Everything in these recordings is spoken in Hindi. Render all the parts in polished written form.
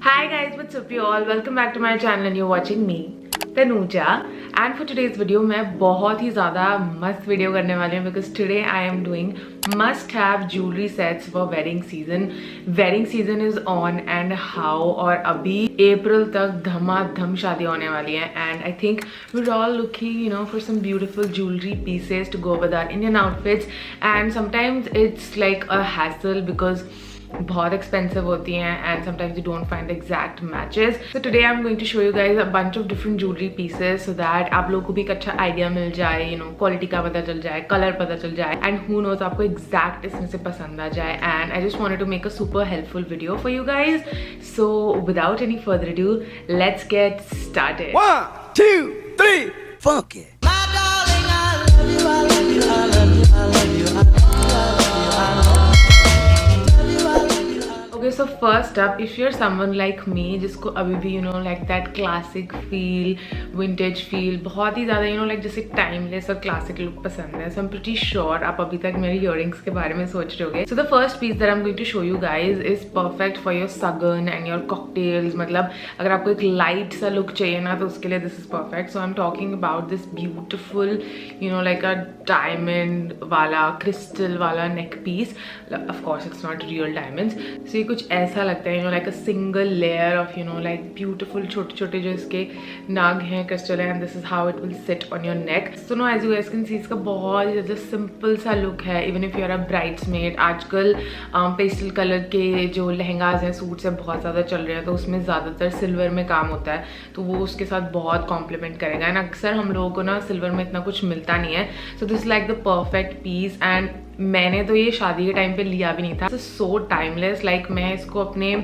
Hi guys, what's up you all? Welcome back to my channel and you're watching me, Tanuja. And for today's video मैं बहुत ही ज़्यादा मस्त वीडियो करने वाली हूँ because today I am doing must have jewelry sets for wedding season. Wedding season is on and how और अभी अप्रैल तक धमाधम शादी होने वाली है and I think we're all looking for some beautiful jewelry pieces to go with our Indian outfits and sometimes it's like a hassle because बहुत एक्सपेंसिव होती हैं and sometimes you don't find the exact matches. So today I'm going to show you guys a bunch of different jewelry pieces so that आप लोगों को भी एक अच्छा आइडिया मिल जाए, क्वालिटी का पता चल जाए, कलर पता चल जाए and who knows आपको exact इसमें से पसंद आ जाए. And I just wanted to make a super helpful video for you guys. So without any further ado, let's get started. 1, 2, 3, funk it. My darling, I love you, I love you, I love you, I love you, I love you, I love you. Okay, so first up, if you're someone like me जिसको अभी भी like that classic feel, vintage feel बहुत ही ज़्यादा like जैसे timeless और classic look पसंद है, so I'm pretty sure आप अभी तक मेरे earrings के बारे में सोच रहे होगे. So the first piece that I'm going to show you guys is perfect for your sagun and your cocktails. मतलब अगर आपको एक light सा look चाहिए ना तो उसके लिए this is perfect. So I'm talking about this beautiful like a diamond वाला crystal वाला neck piece. Of course it's not real diamonds. So कुछ ऐसा लगता है like a single layer of like beautiful छोटे छोटे जो इसके नाग हैं crystal है and this is how it will sit on your neck. So now as you guys can see इसका बहुत ज़्यादा simple सा look है even if you are a bridesmaid. आजकल pastel color के जो लहंगाज हैं सूट्स हैं बहुत ज़्यादा चल रहे हैं तो उसमें ज़्यादातर सिल्वर में काम होता है तो वो उसके साथ बहुत कॉम्प्लीमेंट करेगा एंड अक्सर हम लोगों को ना सिल्वर में इतना कुछ मिलता नहीं है. So this like the perfect piece and मैंने तो ये शादी के टाइम पे लिया भी नहीं था. सो टाइमलेस लाइक मैं इसको अपने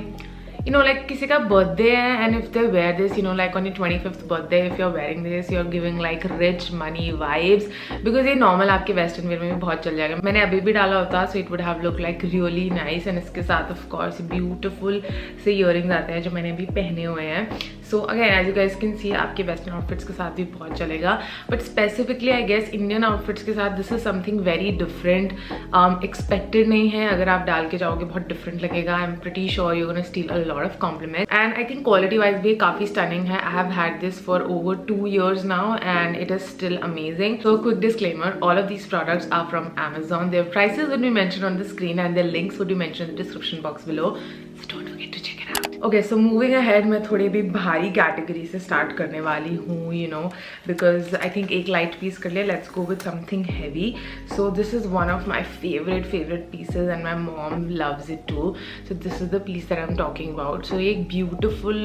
like किसी का बर्थडे है and if they wear this like on your 25th birthday if you're wearing this you're giving like rich money vibes because ये normal आपके western wear में भी बहुत चल जाएगा. मैंने अभी भी डाला होता so it would have looked like really nice and इसके साथ of course beautiful से earrings आते हैं जो मैंने अभी पहने हुए हैं. So again as you guys can see आपके western outfits के साथ भी बहुत चलेगा but specifically I guess Indian outfits के साथ this is something very different. Expected नहीं है अगर आप डाल के जाओगे बहुत different लगेगा. I'm pretty sure you're gonna steal a lot of compliments and I think quality wise भी काफी stunning है. I have had this for over 2 years now and it is still amazing. So quick disclaimer, all of these products are from Amazon. Their prices will be mentioned on the screen and their links will be mentioned in the description box below. So don't forget to check it out. Okay, so moving ahead मैं थोड़ी भी भारी कैटेगरी से स्टार्ट करने वाली हूँ because I think एक लाइट पीस कर लिया. Let's go with something heavy. So this is one of my favorite pieces and my mom loves it too. So this is the piece that I'm talking about. So एक beautiful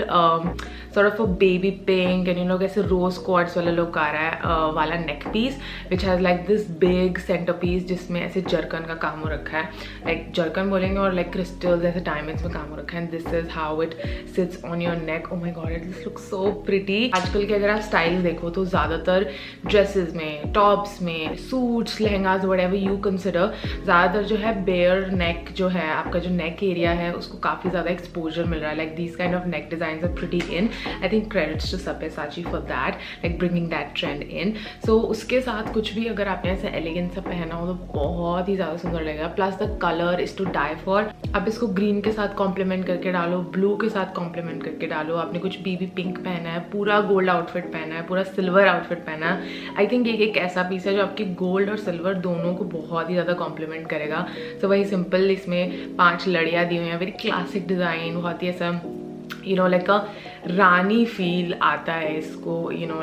sort of a baby pink and ऐसे rose quartz वाला look आ रहा है वाला neck piece which has like this big centerpiece जिसमें ऐसे जरकन का काम हो रखा है. like जरकन बोलेंगे और like crystals ऐसे diamonds में काम हो रखा है and this is how it sits on your neck. Oh my god, this looks so pretty. आजकल के अगर आप स्टाइल देखो तो ज़्यादातर ड्रेसेस में, टॉप्स में, suits, lehengas whatever you consider ज़्यादातर जो है बेयर नेक जो है आपका जो नेक एरिया है उसको काफ़ी ज़्यादा एक्सपोजर मिल रहा है. like these kind of neck designs are pretty in. I think credits to Sabyasachi for that, like bringing that trend in. So उसके साथ कुछ भी अगर आपने ऐसे एलिगेंट सा पहना हो तो बहुत ही ज़्यादा सुंदर लगेगा. Plus the colour is to die for. आप इसको ग्रीन के साथ कॉम्प्लीमेंट करके डालो, ब्लू के साथ कॉम्प्लीमेंट करके डालो. आपने कुछ बेबी पिंक पहना है, पूरा गोल्ड आउटफिट पहना है, पूरा सिल्वर आउटफिट पहना है. आई थिंक एक ऐसा पीस है जो आपकी गोल्ड और सिल्वर दोनों को बहुत ही ज़्यादा कॉम्प्लीमेंट करेगा. सो वही सिंपल इसमें 5 लड़ियाँ दी हुई हैं, वेरी क्लासिक डिज़ाइन, बहुत ही ऐसा like a रानी फील आता है इसको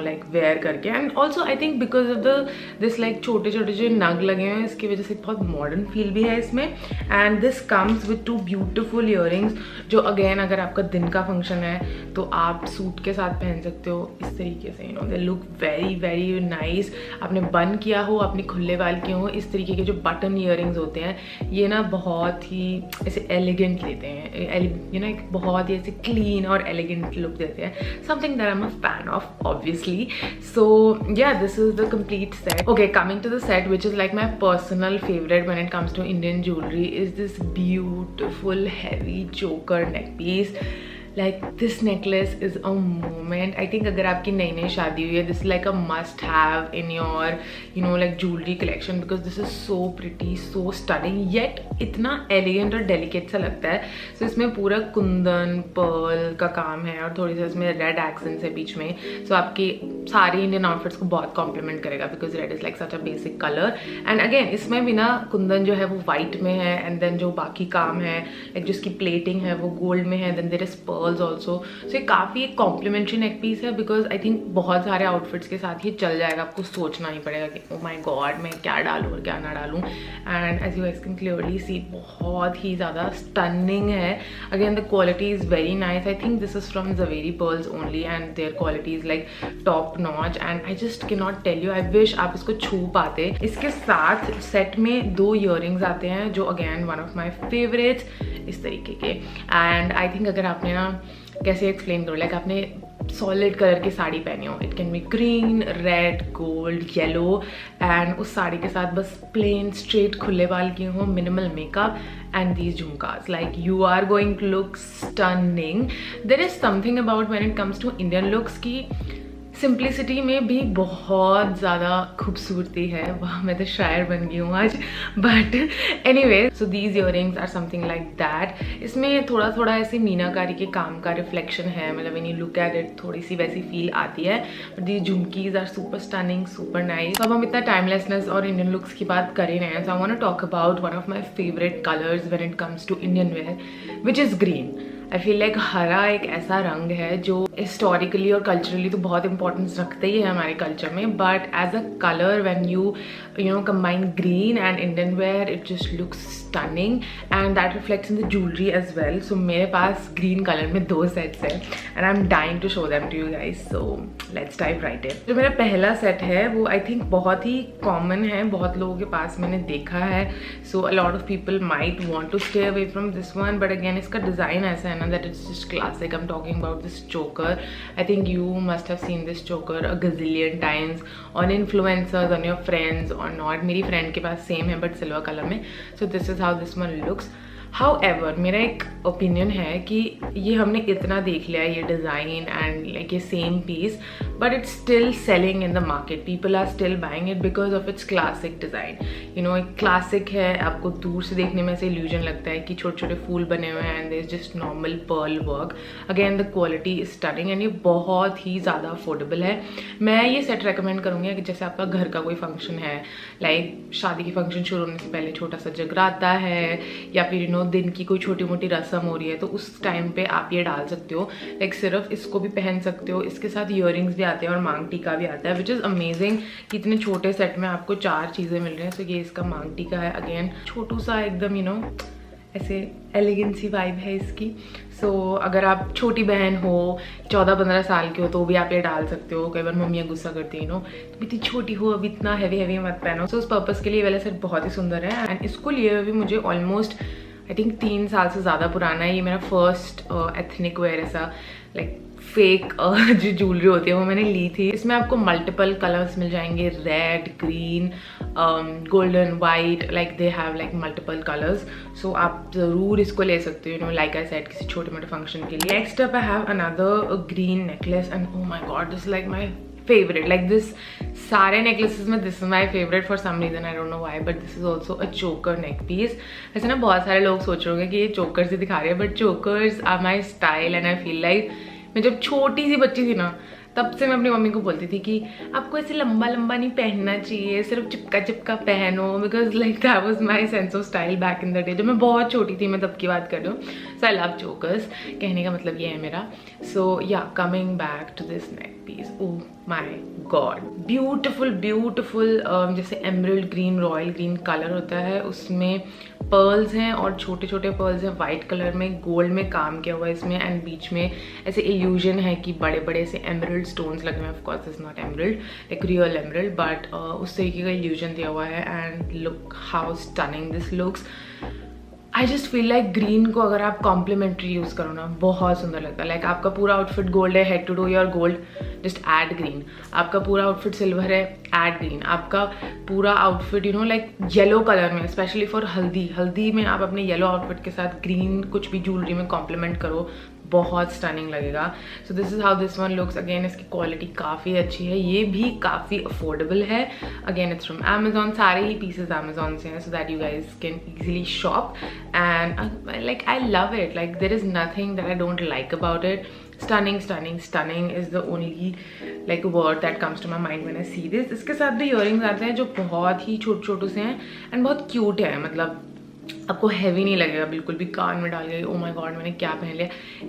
like वेयर करके. And also I think because of this like छोटे छोटे जो नग लगे हैं इसकी वजह से बहुत मॉडर्न फील भी है इसमें. And this comes with 2 beautiful earrings जो अगेन अगर आपका दिन का फंक्शन है तो आप सूट के साथ पहन सकते हो इस तरीके से. They look very nice. आपने बन किया हो, आपने खुले बाल किए हो, इस तरीके के जो बटन इयरिंग्स होते हैं ये ना बहुत ही ऐसे एलिगेंट लेते हैं. एक बहुत ही ऐसे क्लीन और एलिगेंट लुक देते हैं. something that I'm a fan of obviously. So yeah, this is the complete set. Okay, coming to the set which is like my personal favorite when it comes to Indian jewelry is this beautiful heavy choker neck piece. Like this necklace is a moment. I think अगर आपकी नई नई शादी हुई है, this is like a must have in your like jewellery collection, because this is so pretty, so stunning, yet इतना एलिगेंट और डेलिकेट सा लगता है। सो इसमें पूरा कुंदन पर्ल का काम है और थोड़ी सी इसमें रेड एक्सेंट्स है बीच में। सो आपकी सारी इंडियन आउटफिट्स को बहुत कॉम्प्लीमेंट करेगा, because red is like such a basic colour. And again इसमें भी ना कुंदन जो है वो वाइट में है, एंड देन जो बाकी काम है लाइक जिसकी प्लेटिंग है वो गोल्ड में है, then there is pearls also. So ये काफ़ी एक कॉम्प्लीमेंट्री नेक पीस है, बिकॉज आई थिंक बहुत सारे आउटफिट्स के साथ ये चल जाएगा, आपको सोचना नहीं पड़ेगा कि ओ माई गॉड मैं क्या डालूँ और क्या ना डालूँ। And as you guys can clearly see बहुत ही ज़्यादा स्टनिंग है। Again the quality is very nice. I think this is from Zaveri Pearls only, and their quality is like top notch, and I just can not tell you, I wish आप इसको छू पाते। इसके साथ सेट में 2 ईयरिंग्स आते हैं जो again one of my favourites इस तरीके के। एंड आई थिंक अगर आपने ना कैसे एक्सप्लेन करो, लाइक आपने सॉलिड कलर की साड़ी पहनी हो, it can be green, red, gold, yellow, and उस साड़ी के साथ बस प्लेन स्ट्रेट खुले बाल किए हो, मिनिमल मेकअप एंड दीज झुमकास, like you are going to look stunning. There is something about when it comes to Indian looks की सिंप्लिसिटी में भी बहुत ज़्यादा खूबसूरती है। वाह मैं तो शायर बन गई हूँ आज। But anyway, so these earrings are something like that. इसमें थोड़ा थोड़ा ऐसे मीनाकारी के काम का रिफ्लेक्शन है, मतलब when you look at it थोड़ी सी वैसी फील आती है। But these jhumkis are super stunning, super nice. अब हम इतना टाइमलेसनेस और इंडियन लुक्स की बात कर ही रहे हैं, so I want to talk about one of my favourite colours when it comes to Indian wear, which is green. I feel like हरा एक ऐसा रंग है जो हिस्टोरिकली और कल्चरली तो बहुत इंपॉर्टेंस रखते ही है हमारे कल्चर में, but as a colour when you combine green and Indian wear it just looks stunning, and that reflects in the jewellery as well. So मेरे पास ग्रीन कलर में 2 सेट्स है, and I am dying to show them to you guys. So let's dive right in. जो मेरा पहला सेट है वो आई थिंक बहुत ही कॉमन है, बहुत लोगों के पास मैंने देखा है। So a lot of people might want to stay away from this one, but again इसका डिज़ाइन ऐसा है ना that it's just classic. I'm talking about this choker. I think you must have seen this choker a gazillion times on influencers, on your friends or not. मेरी friend के पास same है but silver color में. So this is how this one looks. However, मेरा एक ओपिनियन है कि ये हमने इतना देख लिया ये डिज़ाइन एंड लाइक ये same piece, but it's still selling in the market. People are still buying it because of its classic design. एक क्लासिक है, आपको दूर से देखने में ऐसे इल्यूजन लगता है कि छोटे छोटे फूल बने हुए हैं, and there is just normal pearl work. Again the quality is stunning, and ये बहुत ही ज़्यादा अफोर्डेबल है। मैं ये सेट रेकमेंड करूँगी कि जैसे आपका घर का कोई फंक्शन है, लाइक शादी की फंक्शन शुरू होने से पहले छोटा सा जगराता है, या फिर दिन की कोई छोटी मोटी रस्म हो रही है, तो उस टाइम पे आप ये डाल सकते हो। लाइक सिर्फ इसको भी पहन सकते हो, इसके साथ ईयरिंग्स भी आते हैं और मांग टीका भी आता है, विच इज़ अमेजिंग कि इतने छोटे सेट में आपको 4 चीज़ें मिल रही हैं। सो ये इसका मांग टीका है, अगेन छोटू सा एकदम ऐसे एलिगेंसी वाइब है इसकी। सो अगर आप छोटी बहन हो, 14-15 साल की हो, तो भी आप ये डाल सकते हो। कई बार मम्मियाँ गुस्सा करती हैं तो इतनी छोटी हो, अब इतना हैवी मत पहनो। सो उस पर्पज़ के लिए वाला सेट बहुत ही सुंदर है, एंड इसको लिए हुए भी मुझे ऑलमोस्ट आई थिंक 3 साल से ज़्यादा पुराना है। ये मेरा फर्स्ट एथनिक वेयर ऐसा लाइक फेक जो ज्वेलरी होती है वो मैंने ली थी। इसमें आपको मल्टीपल कलर्स मिल जाएंगे, red, green, golden, white, like they have like multiple colours. So आप ज़रूर इसको ले सकते हो, लाइक आई सेड, किसी छोटे मोटे फंक्शन के लिए। Next up I have another green necklace, and oh my god this like my favourite. Like this सारे नेकलेसेस में this is my favourite for some reason, I don't know why, but this is also a choker neck piece. वैसे ना बहुत सारे लोग सोच रहे होंगे कि ये चोकर से दिखा रहे हैं, but chokers are my style, and I feel like मैं जब छोटी सी बच्ची थी ना, तब से मैं अपनी मम्मी को बोलती थी कि आपको ऐसे लंबा लंबा नहीं पहनना चाहिए, सिर्फ चिपका चिपका पहनो, because like that was my sense of style back in the day. जब मैं बहुत छोटी थी, मैं तब की बात कर रही हूँ। सो आई लव चोकर्स, कहने का मतलब ये है मेरा। So yeah coming back to this neck piece, oh my god, beautiful beautiful, जैसे emerald green, royal green colour होता है, उसमें पर्ल्स हैं और छोटे छोटे पर्ल्स हैं वाइट कलर में, गोल्ड में काम किया हुआ है इसमें, एंड बीच में ऐसे इल्यूजन है कि बड़े बड़े से एमरल्ड स्टोन्स लगे हुए हैं। Of course is not emerald like real emerald, but उस तरीके का इल्यूजन दिया हुआ है, and look how stunning this looks. I just feel like green को अगर आप कॉम्प्लीमेंट्री यूज़ करो ना, बहुत सुंदर लगता है। लाइक आपका पूरा आउटफिट गोल्ड है, head to toe your gold, just add green. आपका पूरा आउटफिट सिल्वर है, ऐड ग्रीन। आपका पूरा आउटफिट लाइक येलो कलर में, स्पेशली फॉर हल्दी में आप अपने येलो आउटफिट के साथ ग्रीन कुछ भी ज्वेलरी में कॉम्प्लीमेंट करो, बहुत स्टनिंग लगेगा. सो this is how this one looks. Again इसकी क्वालिटी काफ़ी अच्छी है, ये भी काफ़ी अफोर्डेबल है. अगेन इट्स फ्रॉम अमेजोन, सारे ही पीसेज अमेजोन से हैं, so that you guys can easily shop. And like I love it, like there is nothing that I don't like about it. Stunning, stunning, stunning is the only like word that comes to my mind when I see this. इसके साथ भी इयररिंग्स आते हैं जो बहुत ही छोटे छोटे से हैं एंड बहुत क्यूट है. मतलब आपको हैवी नहीं लगेगा बिल्कुल भी. कान में डाल के ओ माय गॉड मैंने क्या पहन लिया.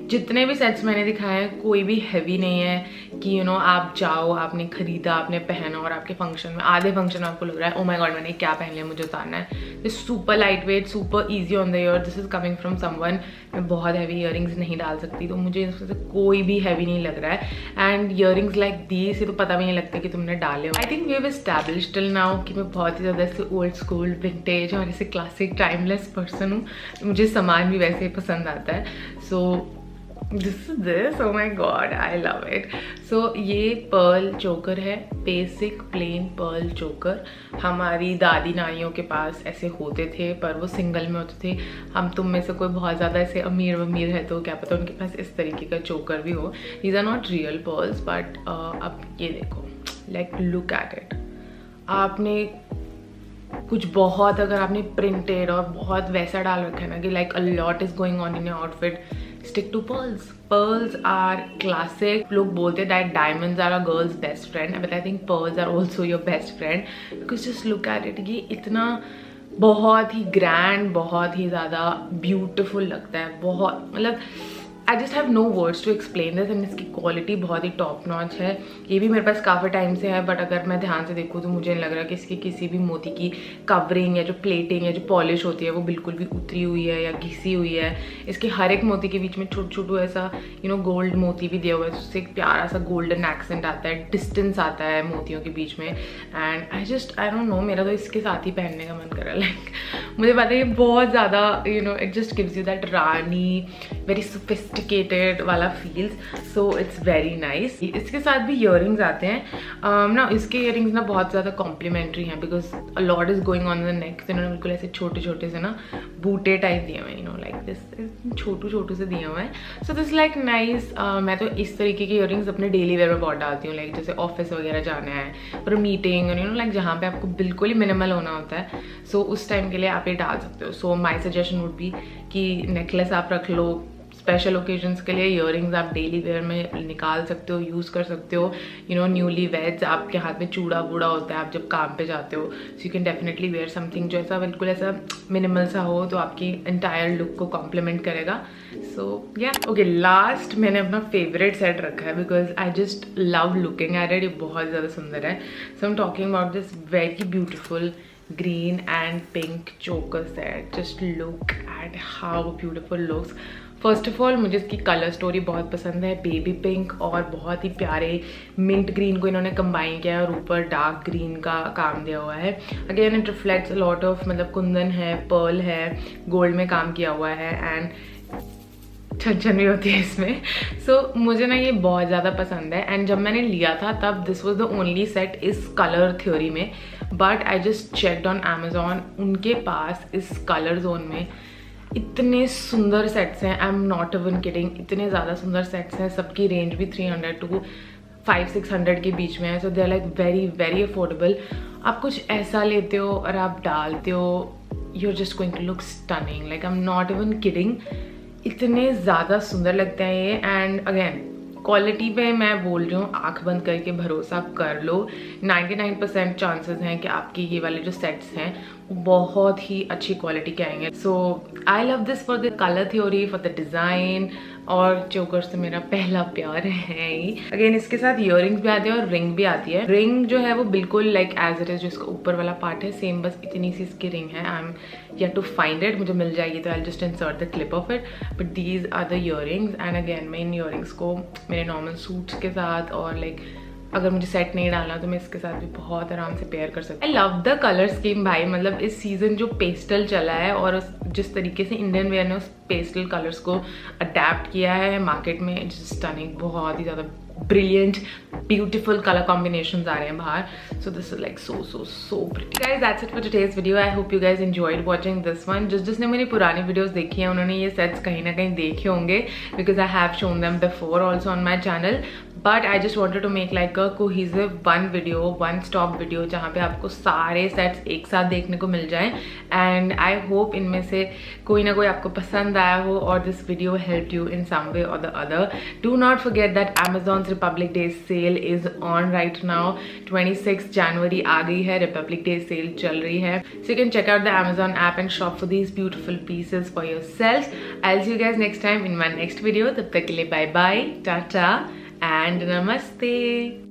जितने भी सेट्स मैंने दिखाए हैं कोई भी हैवी नहीं है कि आप जाओ, आपने खरीदा, आपने पहना और आपके फंक्शन में आधे फंक्शन में आपको लग रहा है ओ माय गॉड मैंने क्या पहन लिया, मुझे उतारना है. This super light weight, super easy on the year. This is coming from someone. मैं बहुत हैवी इयररिंग्स नहीं डाल सकती, तो मुझे इसमें से कोई भी हैवी नहीं लग रहा है. एंड इयररिंग्स लाइक दीस, ये तो पता भी नहीं लगता कि तुमने डाले हो. I think we have established till now कि मैं बहुत ही ज़्यादा ऐसे ओल्ड स्कूल, विंटेज और ऐसे क्लासिक टाइमलेस पर्सन हूँ. मुझे सामान भी वैसे ही पसंद आता है. So this is this, oh my god I love it. So ये पर्ल चोकर है, बेसिक प्लेन पर्ल चोकर. हमारी दादी नानियों के पास ऐसे होते थे पर वो सिंगल में होते थे. हम तुम में से कोई बहुत ज़्यादा ऐसे अमीर वमीर है तो क्या पता उनके पास इस तरीके का चोकर भी हो. These are not real pearls but अब ये देखो, लाइक लुक एट इट. आपने कुछ बहुत, अगर आपने प्रिंटेड और बहुत वैसा डाल रखा है ना कि like a lot is going on in your outfit, stick to pearls. Pearls are classic. लोग बोलते हैं that diamonds are a girl's best friend, but I think pearls are also your best friend because just look at it. ये इतना बहुत ही ग्रैंड, बहुत ही ज़्यादा ब्यूटिफुल लगता है. बहुत मतलब I just have no words to explain this. And इसकी क्वालिटी बहुत ही टॉप नॉच है. ये भी मेरे पास काफ़ी टाइम से है बट अगर मैं ध्यान से देखूँ तो मुझे नहीं लग रहा कि इसकी किसी भी मोती की कवरिंग या जो प्लेटिंग या जो पॉलिश होती है वो बिल्कुल भी उतरी हुई है या घिसी हुई है. इसके हर एक मोती के बीच में छोटू छोटू ऐसा गोल्ड मोती भी दिया हुआ है, उससे एक प्यारा सा गोल्डन एक्सेंट आता है, डिस्टेंस आता है मोतियों के बीच में. एंड आई डोंट नो, मेरा तो इसके साथ ही पहनने का मन कर रहा है. लाइक मुझे पता है ये बहुत ज़्यादा it just gives you that rani, very sophisticated वाला feels. So it's very nice. इसके साथ भी इयररिंग्स आते हैं ना. इसके इयररिंग्स ना बहुत ज़्यादा कॉम्प्लीमेंट्री हैं because a lot is going on the neck. तो इन्होंने बिल्कुल ऐसे छोटे छोटे से ना बूटे टाइप दिए हुए हैं, लाइक दिस छोटू छोटू से दिए हुए हैं. सो दिस लाइक नाइस. मैं तो इस तरीके के इयररिंग्स अपने डेली वेयर में बहुत डालती हूँ, लाइक जैसे ऑफिस वगैरह जाना है और मीटिंग और लाइक जहाँ पे आपको बिल्कुल ही मिनिमल होना होता है. सो उस टाइम के लिए आप ये डाल सकते हो. सो माई सजेशन वुड बी कि नेकलेस आप रख लो स्पेशल ओकेजन्स के लिए. इयररिंग्स आप डेली वेयर में निकाल सकते हो, यूज़ कर सकते हो. न्यूली वेड्स, आपके हाथ में चूड़ा बूड़ा होता है आप जब काम पे जाते हो, so you can definitely wear something जो ऐसा बिल्कुल ऐसा मिनिमल सा हो तो आपकी एंटायर लुक को कॉम्प्लीमेंट करेगा. सो या ओके, लास्ट मैंने अपना फेवरेट सेट रखा है because I just love looking at it. ये बहुत ज़्यादा सुंदर है. So I am talking about this very beautiful green and pink choker set. Just look at how beautiful looks. First of all मुझे इसकी कलर स्टोरी बहुत पसंद है. बेबी पिंक और बहुत ही प्यारे मिंट ग्रीन को इन्होंने कंबाइन किया है और ऊपर डार्क ग्रीन का काम दिया हुआ है. Again it reflects lot of, मतलब कुंदन है, पर्ल है, गोल्ड में काम किया हुआ है एंड छन भी होती है इसमें. सो मुझे ना ये बहुत ज़्यादा पसंद है. एंड जब मैंने लिया था तब this was the only set इस कलर थ्योरी में. But I just checked on Amazon, उनके पास इस कलर जोन में इतने सुंदर सेट्स हैं. आई एम नॉट इवन किडिंग, इतने ज़्यादा सुंदर सेट्स हैं. सबकी रेंज भी 300 to 500-600 के बीच में है. So they are like very very affordable. आप कुछ ऐसा लेते हो और आप डालते हो, you are just going to look stunning. Like I am not even kidding, इतने ज़्यादा सुंदर लगते हैं ये. एंड अगेन क्वालिटी पे मैं बोल रही हूँ, आंख बंद करके भरोसा कर लो. 99% चांसेस हैं कि आपके ये वाले जो सेट्स हैं वो बहुत ही अच्छी क्वालिटी के आएंगे. So I love this for the colour theory, for the design. और चोकर से मेरा पहला प्यार है ही. अगेन इसके साथ इयररिंग्स भी आती है और रिंग भी आती है. रिंग जो है वो बिल्कुल लाइक एज इट इज, जो इसका ऊपर वाला पार्ट है सेम, बस इतनी सी इसकी रिंग है. I am yet to find it. मुझे मिल जाएगी तो I just insert the clip of it. But these are the earrings. And again मैं इन इयररिंग्स को मेरे नॉर्मल सूट्स के साथ और लाइक अगर मुझे सेट नहीं डालना तो मैं इसके साथ भी बहुत आराम से पेयर कर सकती हूँ. I love the colour scheme भाई. मतलब इस सीजन जो पेस्टल चला है और जिस तरीके से इंडियन वेयर ने उस पेस्टल कलर्स को अडेप्ट किया है मार्केट में. इट्स स्टनिंग, बहुत ही ज़्यादा brilliant beautiful color combinations आ रहे हैं बाहर. So this is like so pretty. Guys, that's it for today's video. I hope you guys enjoyed watching this one. जिसने मेरी पुरानी videos देखी हैं उन्होंने ये sets कहीं ना कहीं देखे होंगे because I have shown them before also on my channel. But I just wanted to make like a cohesive one video, one stop video जहाँ पे आपको सारे sets एक साथ देखने को मिल जाएं. And I hope इनमें से कोई ना कोई आपको पसंद आया हो और this video helped you in some way or the other. Do not forget that Amazon's Republic Day sale is on right now. 26 January आ गई है, Republic Day sale चल रही है. So you can check out the Amazon app and shop for these beautiful pieces for yourselves. I'll see you guys next time in my next video. तब तक के लिए bye bye, tata and namaste.